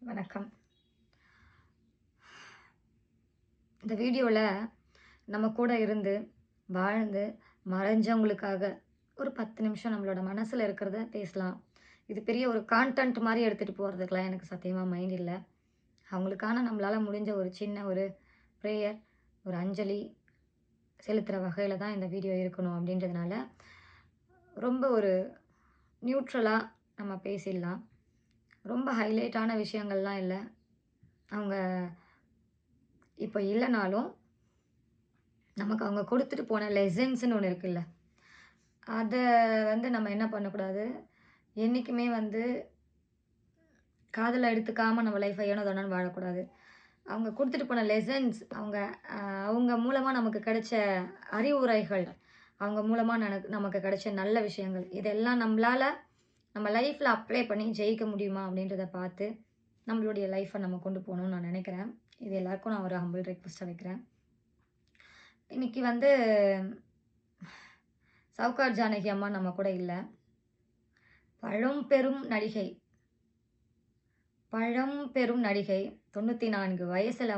வணக்கம். இந்த வீடியோல நம்ம கூட இருந்து, வாழ்ந்து, மறைஞ்சவங்களுக்காக ஒரு 10 நிமிஷம் நம்மளோட மனசுல இருக்கிறத பேசலாம். இது பெரிய ஒரு கான்டென்ட் மாரி எடுத்துட்டு போறதுக்குலாம் எனக்கு சத்தியமா மைண்ட் இல்ல. அவங்களுக்கான நம்மளால முடிஞ்ச ஒரு சின்ன ஒரு பிரேயர், ஒரு அஞ்சலி செலுத்துற வகையில தான் இந்த வீடியோ இருக்கணும் அப்படின்றதுனால, ரொம்ப ஒரு நியூட்ரலா நம்ம பேசிடலாம். ரொம்ப ஹைலைட்டான விஷயங்கள்லாம் இல்ல. அவங்க இப்ப இல்லனாலும், நமக்கு அவங்க குடுத்துட்டு போன லெசன்ஸ்ன்னு ஒண்ணு இருக்குல்ல. அத நம்ம என்ன பண்ணக்கூடாது, என்னைக்குமே காதுல எடுத்துக்காம நம்ம லைஃப ஏனோ தானோன்னு வாழக்கூடாது. அவங்க குடுத்துட்டு போன லெசன்ஸ், அ அவங்க மூலமா நமக்கு கிடைச்ச அறிவுரைகள், அவங்க மூலமா நமக்கு கிடைச்ச நல்ல விஷயங்கள், இதெல்லாம் நம்பளால நம்ம லைஃப்ல அப்ளை பண்ணி ஜெயிக்க முடியுமா? அப்படின்றத பார்த்து, நம்மளுடைய லைஃப நம்ம கொண்டு போணும்னு நான் நெனைக்கிறேன். இது எல்லாருக்கும் நான் ஒரு ஹம்பிள் ரெக்வெஸ்ட்டா வைக்கிறேன். இன்னைக்கு சவுகார் ஜானகி அம்மா நம்ம கூட இல்ல. பழம்பெரும் நடிகை பழம்பெரும் நடிகை 94 வயசுல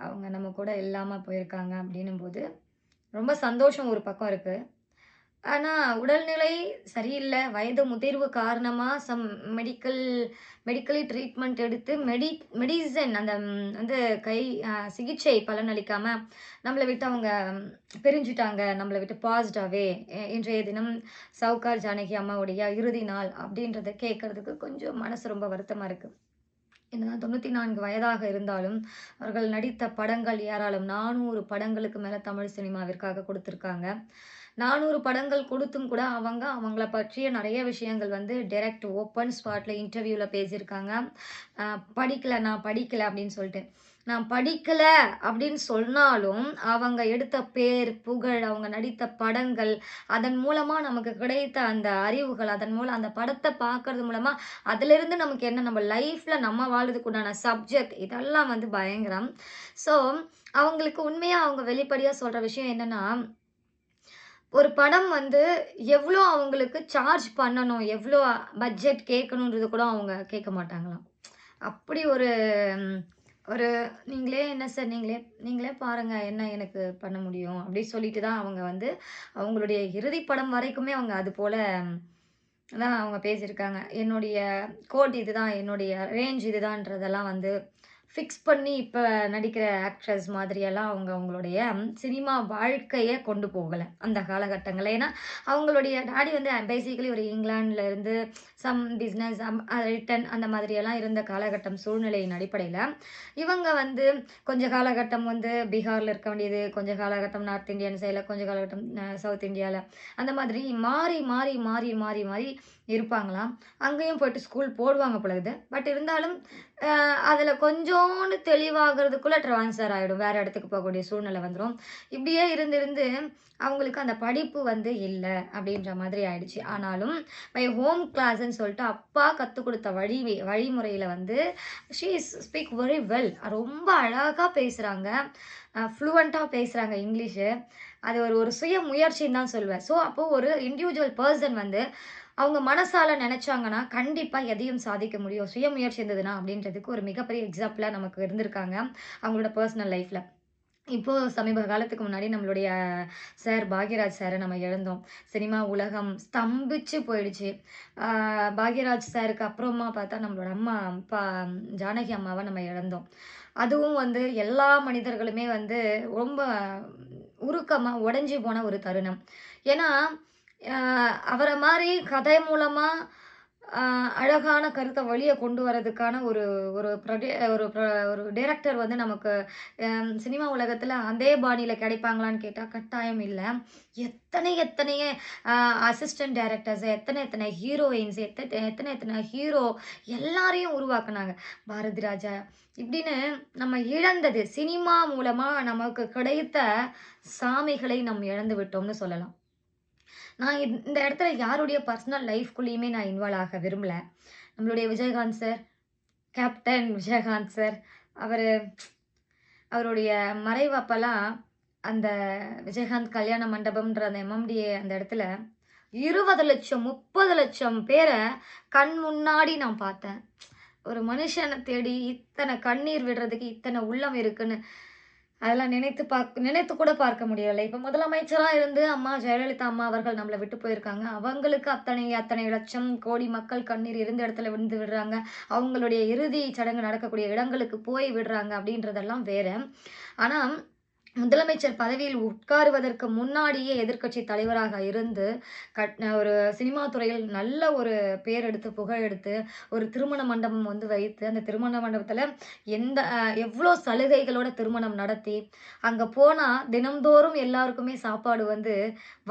அவங்க நம்ம கூட இல்லாம போயிருக்காங்க அப்படின்னும்போது, ரொம்ப சந்தோஷம் ஒரு பக்கம் இருக்கு. ஆனா, உடல்நிலை சரியில்ல. வயது முதிர்வு காரணமா மெடிக்கல் மெடிக்கலி ட்ரீட்மெண்ட் எடுத்து மெடிசின் அந்த கை சிகிச்சை பலனளிக்காம நம்மள விட்டு அவங்க பிரிஞ்சுட்டாங்க. நம்மள விட்டு பாஸ்ட் அவே. இன்றைய தினம் சவுகார் ஜானகி அம்மாவுடைய இறுதி நாள் அப்படின்றத கேட்கறதுக்கு கொஞ்சம் மனசு ரொம்ப வருத்தமா இருக்கு. என்னதான் 94 வயதாக இருந்தாலும், அவர்கள் நடித்த படங்கள் ஏராளம். 400 படங்களுக்கு மேல தமிழ் சினிமாவிற்காக குடுத்திருக்காங்க. 400 படங்கள் கொடுத்தும் கூட அவங்கள பற்றிய நெறைய விஷயங்கள் டைரக்ட் ஓப்பன் ஸ்பாட்ல இன்டர்வியூல பேசியிருக்காங்க. அ நான் படிக்கல அப்படின்னு சொல்லிட்டு. நான் படிக்கல அப்படின்னு சொன்னாலும், அவங்க எடுத்த பேர், புகழ், அவங்க நடித்த படங்கள், அதன் மூலமா நமக்கு கிடைத்த அந்த அறிவுகள், அதன் மூலம் அந்த படத்த பார்க்கறது மூலமா, அதிலிருந்து நமக்கு என்ன நம்ம லைஃப்ல நம்ம வாழ்றதுக்கு உண்டான சப்ஜெக்ட் இதெல்லாம் பயங்கரம். ஸோ, அவங்களுக்கு உண்மையா அவங்க வெளிப்படையா சொல்ற விஷயம் என்னன்னா, ஒரு படம் எவ்ளோ அவங்களுக்கு சார்ஜ் பண்ணணும், எவ்ளோ பட்ஜெட் கேட்கணுன்றது கூட அவங்க கேட்க மாட்டாங்களாம். அப்படி ஒரு ம் ஒரு "நீங்களே என்ன சார் நீங்களே நீங்களே பாருங்க, என்ன எனக்கு பண்ண முடியும்?" அப்படி சொல்லிட்டு தான் அவங்க அவங்களுடைய இறுதி படம் வரைக்குமே அவங்க அதுபோல தான் அவங்க பேசியிருக்காங்க. என்னுடைய கோட் இதுதான், என்னுடைய ரேஞ்ச் இதுதான்றதெல்லாம் ஃபிக்ஸ் பண்ணி இப்ப நடிக்கிற ஆக்ட்ரஸ் மாதிரியெல்லாம் அவங்க அவங்களுடைய சினிமா வாழ்க்கைய கொண்டு போகல, அந்த காலகட்டங்கள்ல. ஏன்னா, அவங்களுடைய டாடி பேசிக்கலி ஒரு இங்கிலாந்துல இருந்து சம் பிசினஸ் ரிட்டன் அந்த மாதிரியெல்லாம் இருந்த காலகட்டம் சூழ்நிலையின் அடிப்படையில, இவங்க கொஞ்ச காலகட்டம் பீகார்ல இருக்க வேண்டியது, கொஞ்ச காலகட்டம் நார்த் இந்தியன் சைட்ல, கொஞ்ச காலகட்டம் சவுத் இந்தியால, அந்த மாதிரி மாறி, மாறி, மாறி, மாறி, மாறி இருப்பாங்களாம். அங்கேயும் போயிட்டு ஸ்கூல் போடுவாங்க போல இருக்குது. பட் இருந்தாலும், அதில கொஞ்சோண்டு தெளிவாகறதுக்குள்ள ட்ரான்ஸ்ஃபர் ஆயிடும். வேற இடத்துக்கு போகக்கூடிய சூழ்நிலை வந்துரும். இப்படியே இருந்து இருந்து அவங்களுக்கு அந்த படிப்பு இல்ல அப்படின்ற மாதிரி ஆயிடுச்சு. ஆனாலும் மை ஹோம் கிளாஸ்ன்னு சொல்லிட்டு அப்பா கத்துக் குடுத்த வழிமுறையில ஷி ஸ்பீக் வெரி வெல். ரொம்ப அழகா பேசுறாங்க. ஃப்ளூவன்ட்டா பேசுறாங்க இங்கிலீஷு. அது ஒரு ஒரு சுய முயற்சின்னு தான் சொல்லுவேன். ஸோ, அப்போ ஒரு இண்டிவிஜுவல் பெர்சன் அவங்க மனசால நெனச்சாங்கன்னா, கண்டிப்பா எதையும் சாதிக்க முடியும். சுய முயற்சி இருந்ததுன்னா அப்படின்றதுக்கு ஒரு மிகப்பெரிய எக்ஸாம்பிளா நமக்கு இருந்திருக்காங்க. அவங்களோட பெர்சனல் லைஃப்ல. இப்போ சமீப காலத்துக்கு முன்னாடி நம்மளுடைய சார் பாக்யராஜ் சார நம்ம இழந்தோம். சினிமா உலகம் ஸ்தம்பிச்சு போயிடுச்சு. ஆ பாக்யராஜ் சாருக்கு அப்புறமா பார்த்தா நம்மளோட அப்பா ஜானகி அம்மாவ நம்ம இழந்தோம். அதுவும் எல்லா மனிதர்களுமே ரொம்ப உருக்கமா உடைஞ்சு போன ஒரு தருணம். ஏன்னா, அ அவர மாரி கதை மூலமா அ அழகான கருத்த வெளிய கொண்டு வரதுக்கான ஒரு ஒரு ப்ரொடி ஒரு ப்ர ஒரு டைரக்டர் நமக்கு சினிமா உலகத்துல அதே பாணியில கிடைப்பாங்களான்னு கேட்டா, கட்டாயம் இல்ல. எத்தனை எத்தனை அ அசிஸ்டன்ட் டைரக்டர்ஸ், எத்தனை எத்தனை ஹீரோயின்ஸ், எத்தனை எத்தனை ஹீரோ எல்லாரையும் உருவாக்குனாங்க. பாரதி ராஜா இப்படின்னு நம்ம இழந்தது சினிமா மூலமா நமக்கு கிடைத்த சாமிகளை நாம் இழந்து விட்டோம்னு சொல்லலாம். நான் இந்த இடத்துல யாருடைய பர்சனல் லைஃப்குள்ளேயுமே நான் இன்வால்வ் ஆக விரும்பல. நம்மளுடைய Vijayakanth sir, captain Vijayakanth sir, அவரு அவருடைய மறைவு அப்பலாம் அந்த விஜயகாந்த் கல்யாண மண்டபம்ன்ற அந்த எம்எம்டிஏ அந்த இடத்துல 20,00,000 30,00,000 பேர கண் முன்னாடி நான் பார்த்தேன். ஒரு மனுஷனை தேடி இத்தனை கண்ணீர் விடுறதுக்கு இத்தனை உள்ளம் இருக்குன்னு அதெல்லாம் நினைத்து கூட பார்க்க முடியலை. இப்ப முதலமைச்சரா இருந்து அம்மா ஜெயலலிதா அம்மா அவர்கள் நம்மள விட்டு போயிருக்காங்க. அவங்களுக்கு அத்தனை அத்தனை லட்சம் கோடி மக்கள் கண்ணீர் இருந்த இடத்துல விழுந்து விடுறாங்க. அவங்களுடைய இறுதி சடங்கு நடக்கக்கூடிய இடங்களுக்கு போய் விடுறாங்க அப்படின்றதெல்லாம் வேற. ஆனா முதலமைச்சர் பதவியில் உட்காருவதற்கு முன்னாடியே எதிர்க்கட்சி தலைவராக இருந்து ஒரு சினிமா துறையில் நல்ல ஒரு பேர் எடுத்து புகழ் எடுத்து ஒரு திருமண மண்டபம் வந்து வைத்து அந்த திருமண மண்டபத்துல எவ்வளோ சலுகைகளோட திருமணம் நடத்தி அங்க போனா தினம்தோறும் எல்லாருக்குமே சாப்பாடு வந்து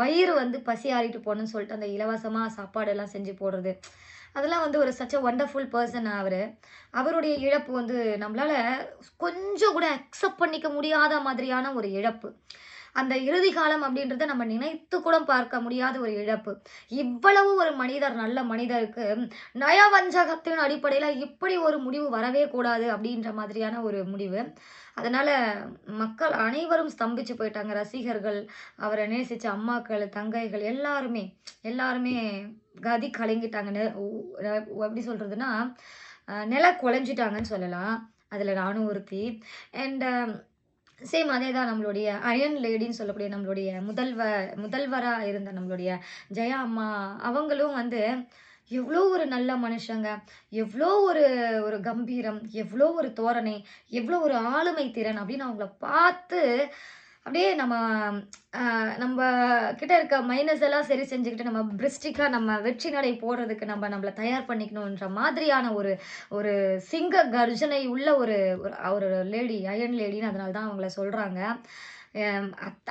வயிறு வந்து பசி ஆறிட்டு போகணும்னு சொல்லிட்டு அந்த இலவசமா சாப்பாடு எல்லாம் செஞ்சு போடுறது அதெல்லாம் வந்து ஒரு சச் அ ஒண்டர்ஃபுல் பர்சன் அவரு. அவருடைய இழப்பு வந்து நம்மளால கொஞ்சம் கூட அக்செப்ட் பண்ணிக்க முடியாத மாதிரியான ஒரு இழப்பு. அந்த இறுதி காலம் அப்படின்றத நம்ம நினைத்து கூட பார்க்க முடியாத ஒரு இழப்பு. இவ்வளவு ஒரு மனிதர் நல்ல மனிதருக்கு நயவஞ்சகத்தின் அடிப்படையில இப்படி ஒரு முடிவு வரவே கூடாது அப்படின்ற மாதிரியான ஒரு முடிவு. அதனால மக்கள் அனைவரும் ஸ்தம்பிச்சு போயிட்டாங்க. ரசிகர்கள், அவரை நேசிச்ச அம்மாக்கள், தங்கைகள் எல்லாருமே எல்லாருமே கதி கலங்கிட்டாங்க. எப்படி சொல்றதுன்னா, நில குலைஞ்சிட்டாங்கன்னு சொல்லலாம். அதுல நானும் ஒருத்தி. அண்ட் சேம் அதே தான் நம்மளுடைய அயன் லேடின்னு சொல்லக்கூடிய நம்மளுடைய முதல்வரா இருந்த நம்மளுடைய ஜெயா அம்மா அவங்களும் வந்து எவ்வளோ ஒரு நல்ல மனுஷங்க, எவ்வளோ ஒரு ஒரு கம்பீரம், எவ்வளோ ஒரு தோரணை, எவ்வளோ ஒரு ஆளுமை திறன் அப்படின்னு அவங்கள பார்த்து அப்படியே நம்ம கிட்ட இருக்க மைனஸ் எல்லாம் சரி செஞ்சுக்கிட்டு நம்ம பிரிஸ்டிக்கா நம்ம வெற்றி நடை போடுறதுக்கு நம்மள தயார் பண்ணிக்கணுன்ற மாதிரியான ஒரு ஒரு சிங்க கர்ஜனை உள்ள ஒரு ஒரு லேடி அயன் லேடின்னு அதனால தான் அவங்கள சொல்றாங்க.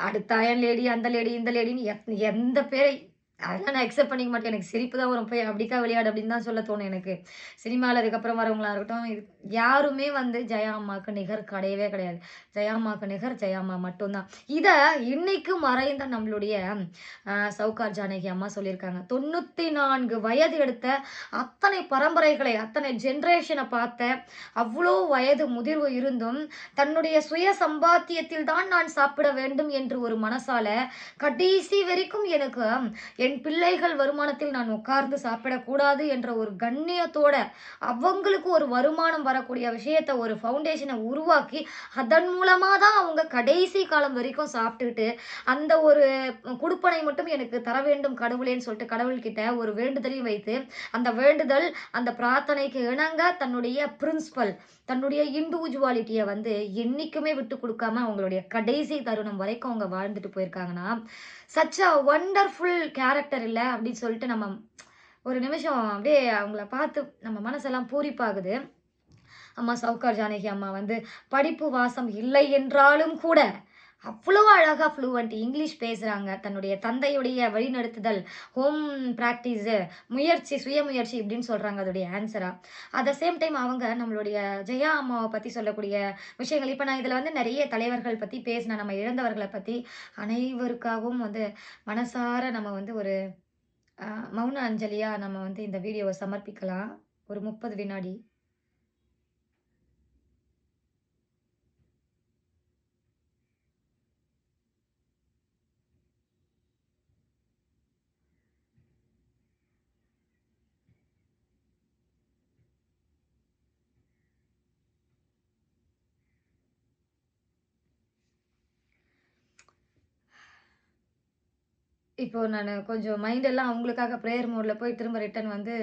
அடுத்த அயன் லேடி அந்த லேடி இந்த லேடின்னு எந்த பேரை அதெல்லாம் நான் அக்செப்ட் பண்ணிக்க மாட்டேன். எனக்கு சிரிப்பு தான் வரும். போய் அப்படிக்கா விளையாடு அப்படின்னு தான் சொல்ல தோணும் எனக்கு. சினிமாவில் அதுக்கப்புறம் வரவங்களா இருக்கட்டும், இது யாருமே வந்து ஜெயா அம்மாவுக்கு நிகர் கிடையவே கிடையாது. ஜெயா அம்மாவுக்கு நிகர் ஜெயா அம்மா மட்டும்தான். இதை இன்னைக்கு மறைந்த நம்மளுடைய சவுகார் ஜானகி அம்மா சொல்லியிருக்காங்க. 94 வயது எடுத்த அத்தனை பரம்பரைகளை அத்தனை ஜென்ரேஷனை பார்த்த அவ்வளோ வயது முதிர்வு இருந்தும் தன்னுடைய சுய சம்பாத்தியத்தில் தான் நான் சாப்பிட வேண்டும் என்று ஒரு மனசால கடைசி வரைக்கும் எனக்கு என் பிள்ளைகள் வருமானத்தில் நான் உட்கார்ந்து சாப்பிடக்கூடாது என்ற ஒரு கண்ணியத்தோட அவங்களுக்கு ஒரு வருமானம் வரக்கூடிய விஷயத்த ஒரு ஃபவுண்டேஷனை உருவாக்கி அதன் மூலமா தான் அவங்க கடைசி காலம் வரைக்கும் சாப்பிட்டுட்டு அந்த ஒரு குடுப்பனை மட்டும் எனக்கு தர வேண்டும் கடவுளேன்னு சொல்லிட்டு கடவுள்கிட்ட ஒரு வேண்டுதலையும் வைத்து அந்த வேண்டுதல் அந்த பிரார்த்தனைக்கு இணங்க தன்னுடைய பிரின்சிபல் தன்னுடைய இண்டிவிஜுவாலிட்டியை வந்து என்னைக்குமே விட்டு கொடுக்காம அவங்களுடைய கடைசி தருணம் வரைக்கும் அவங்க வாழ்ந்துட்டு போயிருக்காங்கன்னா சச் அ ஒண்டர்ஃபுல் கேரக்டர் இல்லை அப்படின்னு சொல்லிட்டு நம்ம ஒரு நிமிஷம் அப்படியே அவங்கள பார்த்து நம்ம மனசெல்லாம் பூரிப்பாகுது. அம்மா சவுகார் ஜானகி அம்மா வந்து படிப்பு வாசம் இல்லை என்றாலும் கூட அவ்வளோ அழகா ஃப்ளூவன்ட் இங்கிலீஷ் பேசுறாங்க. தன்னுடைய தந்தையுடைய வழிநடத்துதல், ஹோம் ப்ராக்டிஸ், முயற்சி, சுயமுயற்சி இப்படின்னு சொல்றாங்க அதோடைய ஆன்சரா. அட் த சேம் டைம் அவங்க நம்மளுடைய ஜெயா அம்மாவை பத்தி சொல்லக்கூடிய விஷயங்கள் இப்போ நான் இதில் வந்து நிறைய தலைவர்கள் பத்தி பேசினேன். நம்ம இழந்தவர்களை பத்தி அனைவருக்காகவும் வந்து மனசார நம்ம வந்து ஒரு மௌன அஞ்சலியா நம்ம வந்து இந்த வீடியோவை சமர்ப்பிக்கலாம். ஒரு 30 வினாடி. இப்போ நான் கொஞ்சம் மைண்டெல்லாம் அவங்களுக்காக ப்ரேயர் மோடில் போய் திரும்ப ரிட்டர்ன் வந்து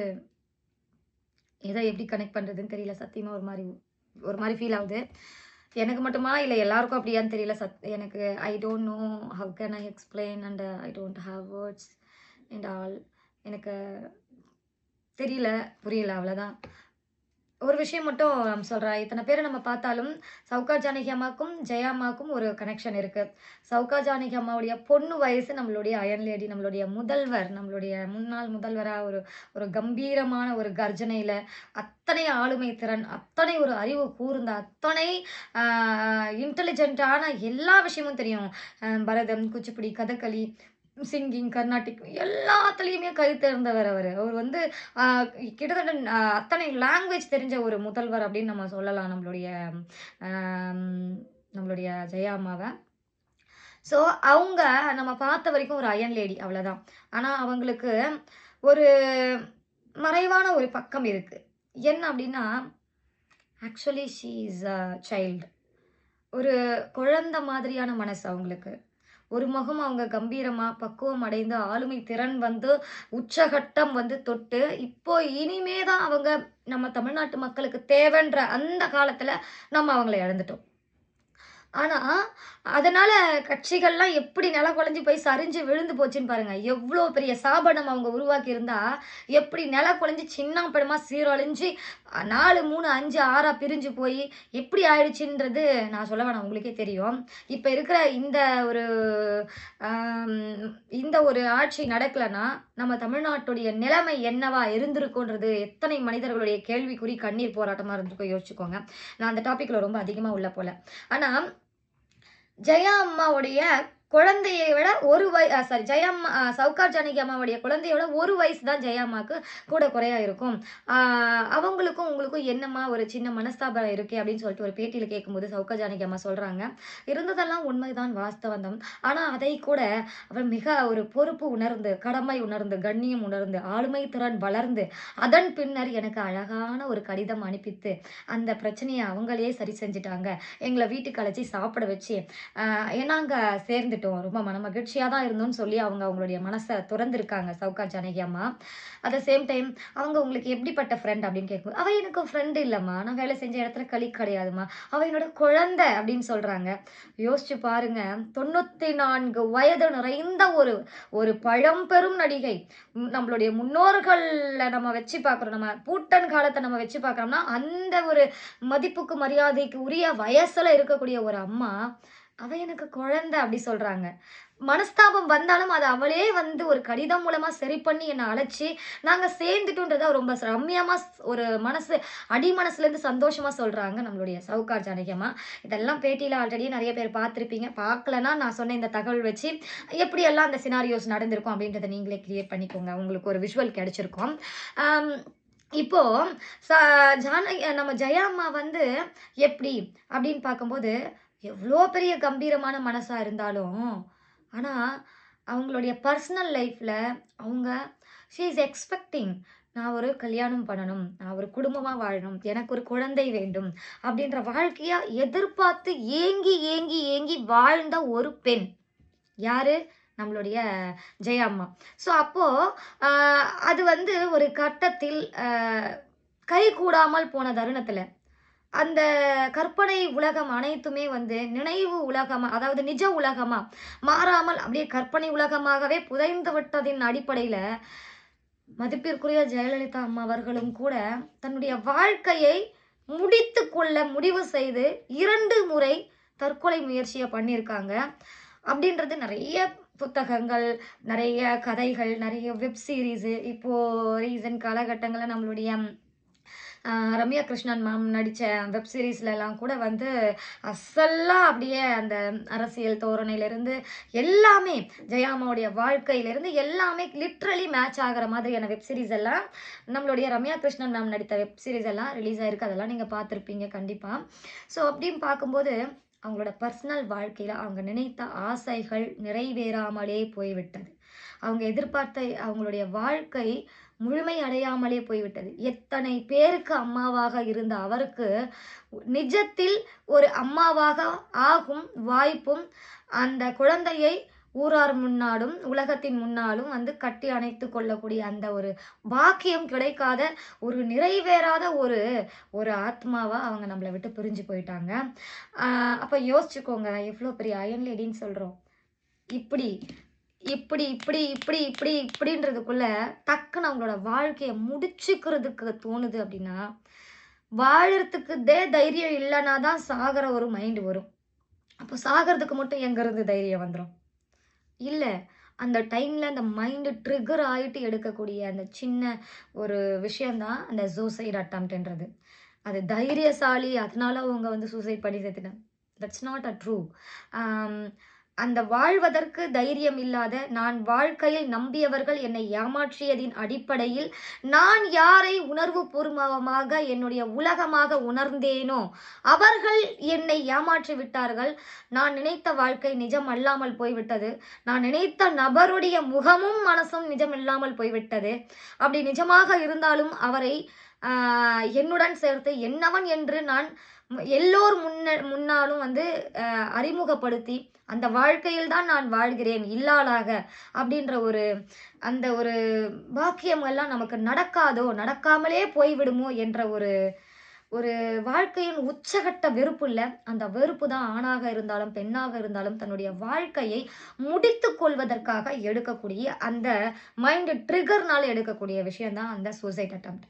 எதை எப்படி கனெக்ட் பண்ணுறதுன்னு தெரியல. சத்தியமாக ஒரு மாதிரி ஃபீல் ஆகுது. எனக்கு மட்டுமா இல்லை எல்லாருக்கும் அப்படியான்னு தெரியல. எனக்கு I don't know how can I explain and I don't have words and all. எனக்கு தெரியல, புரியல, அவ்வளோதான். ஒரு விஷயம் மட்டும் நம்ம சொல்கிறேன். இத்தனை பேரை நம்ம பார்த்தாலும் சவுகார் ஜானகி அம்மாவுக்கும் ஜெயா அம்மாவுக்கும் ஒரு கனெக்ஷன் இருக்குது. சவுகார் ஜானகி அம்மாவுடைய பொண்ணு வயசு நம்மளுடைய அயன் லேடி, நம்மளுடைய முதல்வர், நம்மளுடைய முன்னாள் முதல்வராக ஒரு ஒரு கம்பீரமான ஒரு கர்ஜனையில் அத்தனை ஆளுமை திறன், அத்தனை ஒரு அறிவு கூர்ந்த, அத்தனை இன்டெலிஜென்ட்டான எல்லா விஷயமும் தெரியும். பரதம், குச்சிப்புடி, கதகளி, சிங்கிங், கர்நாடிக் எல்லாத்துலேயுமே கை தேர்ந்தவர் அவர் வந்து கிட்டத்தட்ட அத்தனை லாங்குவேஜ் தெரிஞ்ச ஒரு முதல்வர் அப்படின்னு நம்ம சொல்லலாம் நம்மளுடைய ஜெயா அம்மாவை. ஸோ அவங்க நம்ம பார்த்த வரைக்கும் ஒரு அயன் லேடி அவ்வளோதான். ஆனால் அவங்களுக்கு ஒரு மறைவான ஒரு பக்கம் இருக்குது. என்ன அப்படின்னா, actually she is a child. ஒரு குழந்தை மாதிரியான மனசு அவங்களுக்கு. ஒரு முகம் அவங்க கம்பீரமா, பக்குவம் அடைந்து, ஆளுமை திறன் வந்து உச்சகட்டம் வந்து தொட்டு, இப்போ இனிமே தான் அவங்க நம்ம தமிழ்நாட்டு மக்களுக்கு தேவைன்ற அந்த காலத்துல நம்ம அவங்கள இழந்துட்டோம். ஆனா, அதனால கட்சிகள்லாம் எப்படி நிலகுலைஞ்சு போய் சரிஞ்சு விழுந்து போச்சுன்னு பாருங்க. எவ்ளோ பெரிய ஸ்தாபனம் அவங்க உருவாக்கி இருந்தா, எப்படி நிலகுலைஞ்சு சின்னாபின்னமா சீரழிஞ்சு 4, 3, 5, 6ஆ பிரிஞ்சு போயி, எப்படி ஆயிடுச்சுன்றது நான் சொல்ல வேணாம். உங்களுக்கே தெரியும். இப்ப இருக்கிற ஒரு அம் இந்த ஒரு ஆட்சி நடக்கலன்னா, நம்ம தமிழ்நாட்டுடைய நிலைமை என்னவா இருந்திருக்குன்றது எத்தனை மனிதர்களுடைய கேள்விக்குறி, கண்ணீர் போராட்டமா இருந்திருக்கும் யோசிச்சுக்கோங்க. நான் அந்த டாபிக்ல ரொம்ப அதிகமா உள்ள போல. ஆனா ஜெயா அம்மாவுடைய குழந்தையை விட ஒரு சாரி ஜெயா அம்மா சவுகார் ஜானகி அம்மாவுடைய குழந்தையோட 1 வயசு தான் ஜெயா அம்மாக்கு கூட குறையா இருக்கும். ஆ அவங்களுக்கும் உங்களுக்கும் என்னம்மா ஒரு சின்ன மனஸ்தாபம் இருக்கே அப்படின்னு சொல்லிட்டு ஒரு பேட்டியில கேட்கும்போது சவுகார் ஜானகி அம்மா சொல்றாங்க. இருந்ததெல்லாம் உண்மைதான் வாஸ்தவம் தான். ஆனா அதை கூட அவர் மிக ஒரு பொறுப்பு உணர்ந்து, கடமை உணர்ந்து, கண்ணியம் உணர்ந்து, ஆளுமை திறன் வளர்ந்து, அதன் பின்னர் எனக்கு அழகான ஒரு கடிதம் அனுப்பித்து, அந்த பிரச்சனைய அவங்களே சரி செஞ்சுட்டாங்க. எங்கள வீட்டுக்கு அழைச்சு சாப்பிட வச்சு, நாங்க சேர்ந்துட்டோம். ரொம்ப மனமகிழ்ச்சியா தான் இருந்தோம்னு சொல்லி அவங்க அவங்களுடைய மனச துறந்திருக்காங்க சவுகார் ஜானகி அம்மா. அட் த சேம் டைம் அவங்க உங்களுக்கு எப்படிப்பட்ட ஃப்ரெண்ட் அப்படின்னு கேட்கும்போது, "அவ எனக்கு ஃப்ரெண்ட் இல்லம்மா. நான் வேலை செஞ்ச இடத்துல கலீக் கிடையாதும்மா. அவ என்னோட குழந்தை" அப்படின்னு சொல்றாங்க. யோசிச்சு பாருங்க. 94 வயது நிறைந்த ஒரு ஒரு பழம்பெரும் நடிகை. நம்மளுடைய முன்னோர்கள்ல நம்ம வச்சு பார்க்குறோம். நம்ம பூட்டன் காலத்த நம்ம வச்சு பார்க்குறோம்னா, அந்த ஒரு மதிப்புக்கு, மரியாதைக்கு உரிய வயசுல இருக்கக்கூடிய ஒரு அம்மா, "அவ எனக்கு குழந்தை" அப்படி சொல்றாங்க. மனஸ்தாபம் வந்தாலும் அத அவளே வந்து ஒரு கடிதம் மூலமா சரி பண்ணி என்ன அழைச்சு, நாங்க சேர்ந்துட்டோன்றத ரொம்ப ரம்மியமா ஒரு அடி மனசுலேருந்து சந்தோஷமா சொல்றாங்க நம்மளுடைய சவுகார் ஜானகி அம்மா. இதெல்லாம் பேட்டியில ஆல்ரெடி நெறைய பேர் பார்த்திருப்பீங்க. பார்க்கலன்னா நான் சொன்ன இந்த தகவல் வச்சு எப்படியெல்லாம் அந்த சினாரியோஸ் நடந்திருக்கும் அப்படின்றத நீங்களே கிரியேட் பண்ணிக்கோங்க. உங்களுக்கு ஒரு விஷுவல் கிடைச்சிருக்கும். அம் இப்போ ச நம்ம ஜெயா அம்மா வந்து எப்படி அப்படின்னு பார்க்கும்போது, எவ்ளோ பெரிய கம்பீரமான மனசா இருந்தாலும், ஆனா அவங்களுடைய பர்சனல் லைஃப்ல அவங்க ஷி இஸ் எக்ஸ்பெக்டிங் நான் ஒரு கல்யாணம் பண்ணணும். நான் ஒரு குடும்பமா வாழணும். எனக்கு ஒரு குழந்தை வேண்டும். அப்படின்ற வாழ்க்கைய எதிர்பார்த்து ஏங்கி, ஏங்கி, ஏங்கி வாழ்ந்த ஒரு பெண். யாரு? நம்மளுடைய ஜெயா அம்மா. ஸோ அப்போ அ அது வந்து ஒரு கட்டத்தில் கைகூடாமல் போன தருணத்தில, அந்த கற்பனை உலகம் அனைத்துமே வந்து நினைவு உலகமா, அதாவது நிஜ உலகமா மாறாமல் அப்படியே கற்பனை உலகமாகவே புதைந்து விட்டதின் அடிப்படையில, மதிப்பிற்குரிய ஜெயலலிதா அம்மா அவர்களும் கூட தன்னுடைய வாழ்க்கையை முடித்துக் கொள்ள முடிவு செய்து 2 முறை தற்கொலை முயற்சிய பண்ணியிருக்காங்க. அப்படின்றது நெறைய புத்தகங்கள், நெறைய கதைகள், நெறைய வெப் சீரிஸு இப்போ ரீசென்ட் காலகட்டங்கள்ல நம்மளுடைய ரம்யா கிருஷ்ணன் மேம் நடிச்ச வெப் சீரிஸ்லலாம் கூட வந்து அசல்லா அப்படியே அந்த அரசியல் தோரணையிலிருந்து எல்லாமே ஜெயா அம்மாவுடைய வாழ்க்கையிலிருந்து எல்லாமே லிட்ரலி மேட்ச் ஆகுற மாதிரியான வெப் சீரிஸ் எல்லாம் நம்மளுடைய ரம்யா கிருஷ்ணன் மேம் நடித்த வெப் சீரிஸ் எல்லாம் ரிலீஸ் ஆயிருக்கு. அதெல்லாம் நீங்க பார்த்துருப்பீங்க கண்டிப்பா. ஸோ அப்படின்னு பார்க்கும்போது அவங்களோட பர்சனல் வாழ்க்கையில அவங்க நினைத்த ஆசைகள் நிறைவேறாமலே போய்விட்டது. அவங்க எதிர்பார்த்த அவங்களுடைய வாழ்க்கை முழுமை அடையாமலே போய்விட்டது. எத்தனை பேருக்கு அம்மாவாக இருந்த அவருக்கு, நிஜத்தில் ஒரு அம்மாவாக ஆகும் வாய்ப்பும், அந்த குழந்தையை ஊரார் முன்னாலும், உலகத்தின் முன்னாலும் வந்து கட்டி அணைத்துக் கொள்ளக்கூடிய அந்த ஒரு பாக்கியம் கிடைக்காத, ஒரு நிறைவேறாத ஒரு ஒரு ஆத்மாவா அவங்க நம்மள விட்டு பிரிஞ்சு போயிட்டாங்க. அ அப்ப யோசிச்சுக்கோங்க, எவ்ளோ பெரிய அயன் லேடின்னு சொல்றோம். இப்பிடி இப்படி, இப்படி, இப்படி, இப்படி, இப்படின்றதுக்குள்ள டக்குன்னு அவங்களோட வாழ்க்கைய முடிச்சுக்கிறதுக்கு தோணுது அப்படின்னா, வாழறதுக்குதே தைரியம் இல்லன்னா தான் சாகுற ஒரு மைண்ட் வரும். அப்போ சாகறதுக்கு மட்டும் எங்கருந்து தைரியம் வந்துரும்? இல்ல. அந்த டைம்ல அந்த மைண்ட் ட்ரிகர் ஆயிட்டு எடுக்கக்கூடிய அந்த சின்ன ஒரு விஷயம் தான் அந்த சூசைட் அட்டெம்ப்ட்ன்றது. அது தைரியசாலி அதனால அவங்க வந்து சூசைட் பண்ணி செத்துட்டாங்க. That's not a true. ஆம். அந்த வாழ்வதற்கு தைரியம் இல்லாத, நான் வாழ்க்கையில் நம்பியவர்கள் என்னை ஏமாற்றியதின் அடிப்படையில், நான் யாரை உணர்வுபூர்வமாக என்னுடைய உலகமாக உணர்ந்தேனோ, அவர்கள் என்னை ஏமாற்றி விட்டார்கள். நான் நினைத்த வாழ்க்கை நிஜம் அல்லாமல் போய்விட்டது. நான் நினைத்த நபருடைய முகமும், மனசும் நிஜமில்லாமல் போய்விட்டது. அப்படி நிஜமாக இருந்தாலும் அவரை என்னுடன் சேர்த்து என்னவன் என்று நான் எல்லோர் முன்னாலும் வந்து அறிமுகப்படுத்தி அந்த வாழ்க்கையில் தான் நான் வாழ்கிறேன் இல்லாளாக அப்படின்ற அந்த ஒரு பாக்கியம் எல்லாம் நமக்கு நடக்காதோ, நடக்காமலே போய்விடுமோ என்ற ஒரு ஒரு வாழ்க்கையின் உச்சகட்ட வெறுப்பு இல்ல. அந்த வெறுப்பு தான் ஆணாக இருந்தாலும், பெண்ணாக இருந்தாலும் தன்னுடைய வாழ்க்கையை முடித்துக் கொள்வதற்காக எடுக்கக்கூடிய அந்த மைண்ட் ட்ரிகர்னால எடுக்கக்கூடிய விஷயம் தான் அந்த சூசைட் அட்டெம்ப்ட்.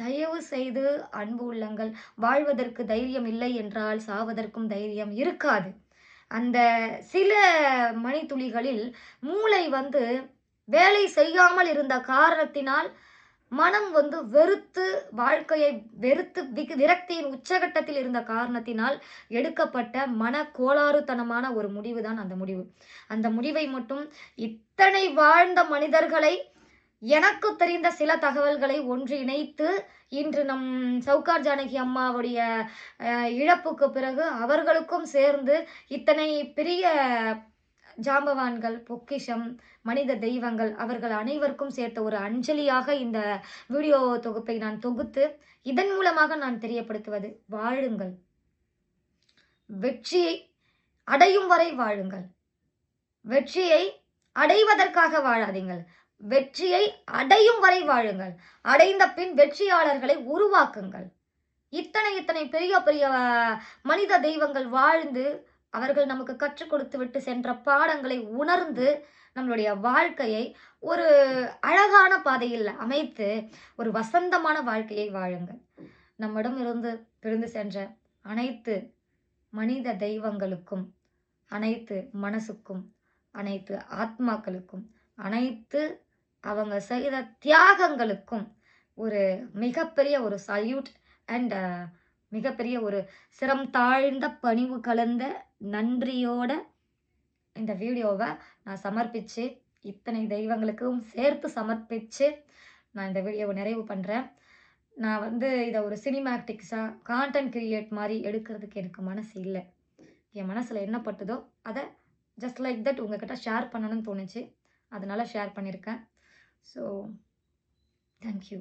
தயவு செய்து அன்பு உள்ளங்கள், வாழ்வதற்கு தைரியம் இல்லை என்றால் சாவதற்கும் தைரியம் இருக்காது. அந்த சில மணித்துளிகளில் மூளை வந்து வேலை செய்யாமல் இருந்த காரணத்தினால் மனம் வந்து வெறுத்து வாழ்க்கையை வெறுத்து விரக்தியின் உச்சகட்டத்தில் இருந்த காரணத்தினால் எடுக்கப்பட்ட மன கோளாறுத்தனமான ஒரு முடிவு தான் அந்த முடிவு. அந்த முடிவை மட்டும் இத்தனை வாழ்ந்த மனிதர்களை எனக்கு தெரிந்த சில தகவல்களை ஒன்று இணைத்து இன்று நம் சவுகார் ஜானகி அம்மாவுடைய இழப்புக்கு பிறகு அவர்களுக்கும் சேர்ந்து இத்தனை பெரிய ஜாம்பவான்கள், பொக்கிஷம், மனித தெய்வங்கள் அவர்கள் அனைவருக்கும் சேர்த்த ஒரு அஞ்சலியாக இந்த வீடியோ தொகுப்பை நான் தொகுத்து இதன் மூலமாக நான் தெரியப்படுத்துவது, வாழுங்கள். வெற்றியை அடையும் வரை வாழுங்கள். வெற்றியை அடைவதற்காக வாழாதீங்கள். வெற்றியை அடையும் வரை வாழுங்கள். அடைந்த பின் வெற்றியாளர்களை உருவாக்குங்கள். இத்தனை பெரிய பெரிய மனித தெய்வங்கள் வாழ்ந்து அவர்கள் நமக்கு கற்றுக் கொடுத்து விட்டு சென்ற பாடங்களை உணர்ந்து நம்மளுடைய வாழ்க்கையை ஒரு அழகான பாதையில் அமைத்து ஒரு வசந்தமான வாழ்க்கையை வாழுங்கள். நம்மிடம் இருந்து பிரிந்து சென்ற அனைத்து மனித தெய்வங்களுக்கும், அனைத்து மனசுக்கும், அனைத்து ஆத்மாக்களுக்கும், அனைத்து அவங்க செய்த தியாகங்களுக்கும் ஒரு மிகப்பெரிய ஒரு சல்யூட் அண்ட் மிகப்பெரிய ஒரு சிரம் தாழ்ந்த பணிவு கலந்த நன்றியோட இந்த வீடியோவை நான் சமர்ப்பித்து இத்தனை தெய்வங்களுக்கும் சேர்த்து சமர்ப்பித்து நான் இந்த வீடியோவை நிறைவு பண்ணுறேன். நான் வந்து இதை ஒரு சினிமேட்டிக்ஸாக கான்டென்ட் கிரியேட் மாதிரி எடுக்கிறதுக்கு எனக்கு மனசு இல்லை. என் மனசில் என்ன பட்டுதோ அதை ஜஸ்ட் லைக் தட் உங்ககிட்ட ஷேர் பண்ணணும்னு தோணுச்சு. அதனால் ஷேர் பண்ணியிருக்கேன். So thank you.